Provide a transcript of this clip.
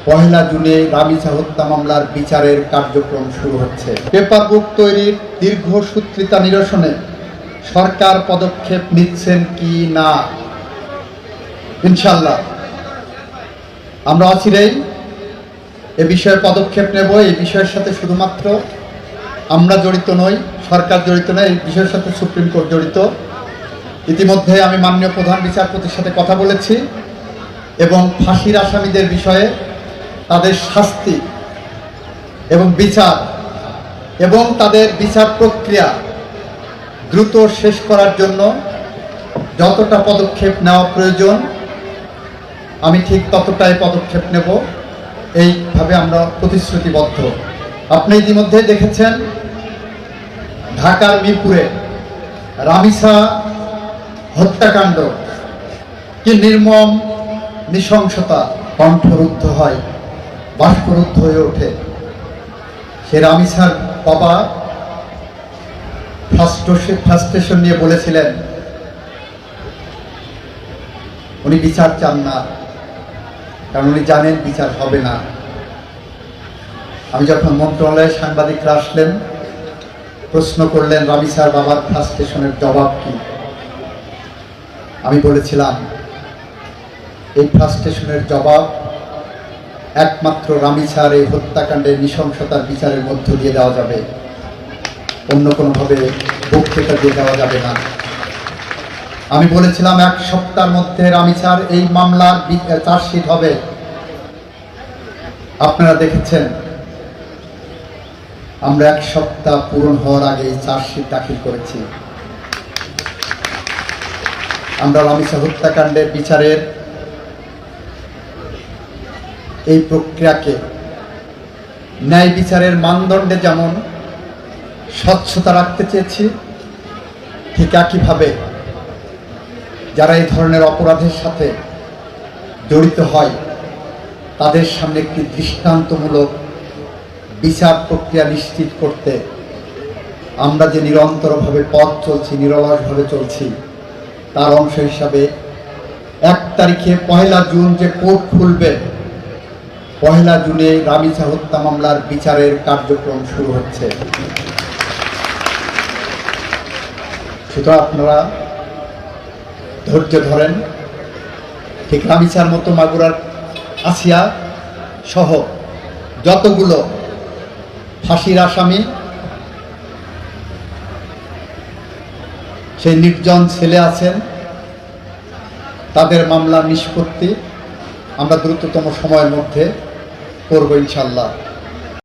পহেলা জুনে রামিসা হত্যা মামলার বিচারের কার্যক্রম শুরু হচ্ছে। পেপার বুক তৈরির দীর্ঘসূত্রিতা নিরসনে সরকার পদক্ষেপ নিচ্ছেন কি না, ইনশাল্লাহ আমরা অচিরেই এ বিষয়ে পদক্ষেপ নেব। এই বিষয়ের সাথে শুধুমাত্র আমরা জড়িত নই, সরকার জড়িত নয়, এই বিষয়ের সাথে সুপ্রিম কোর্ট জড়িত। ইতিমধ্যে আমি মাননীয় প্রধান বিচারপতির সাথে কথা বলেছি এবং ফাঁসির আসামিদের বিষয়ে তাদের শাস্তি এবং বিচার এবং তাদের বিচার প্রক্রিয়া দ্রুত শেষ করার জন্য যতটা পদক্ষেপ নেওয়া প্রয়োজন আমি ঠিক ততটাই পদক্ষেপ নেব। এইভাবে আমরা প্রতিশ্রুতিবদ্ধ। আপনি ইতিমধ্যে দেখেছেন ঢাকার মিরপুরে রামিসা হত্যাকাণ্ড কি নির্মম নৃশংসতা, কণ্ঠরুদ্ধ হয়, বাষ্পরুদ্ধ হয়ে ওঠে। সে রামিসার বাবা ফ্রাস্ট্রেশন নিয়ে বলেছিলেন উনি বিচার চান না, কারণ উনি জানেন বিচার হবে না। আমি যখন মন্ত্রণালয়ে সাংবাদিকরা আসলেন, প্রশ্ন করলেন রামিসার বাবার ফ্রাস্ট্রেশনের জবাব কি, আমি বলেছিলাম এই ফ্রাস্ট্রেশনের জবাব একমাত্র রামিসার এই হত্যাকাণ্ডের নৃশংসতার বিচারের মধ্য দিয়ে দেওয়া যাবে, অন্য কোনোভাবে বক্তৃতা দিয়ে দেওয়া যাবে না। আমি বলেছিলাম 1 সপ্তাহের মধ্যে রামিসার এই মামলার চার্জশিট হবে। আপনারা দেখেছেন আমরা 1 সপ্তাহ পূরণ হওয়ার আগে চার্জশিট দাখিল করেছি। আমরা রামিসা হত্যাকাণ্ডের বিচারের এই প্রক্রিয়াকে ন্যায় বিচারের মানদণ্ডে যেমন স্বচ্ছতা রাখতে চেয়েছি, ঠিক একইভাবে যারা এই ধরনের অপরাধের সাথে জড়িত হয় তাদের সামনে একটি দৃষ্টান্তমূলক বিচার প্রক্রিয়া নিশ্চিত করতে আমরা যে নিরন্তরভাবে পথ চলছি, নিরলসভাবে চলছি, তার অংশ হিসাবে 1 তারিখে 1 জুন যে কোর্ট খুলবে, 1 জুনে রামিসা হত্যা মামলার বিচারের কার্যক্রম শুরু হচ্ছে। সুতরাং আপনারা ধৈর্য ধরেন। ঠিক রামিসার মতো মাগুরার আসিয়া সহ যতগুলো ফাঁসির আসামি, সেই নির্জন ছেলে আছেন, তাদের মামলা নিষ্পত্তি আমরা দ্রুততম সময়ের মধ্যে করব ইনশাল্লাহ।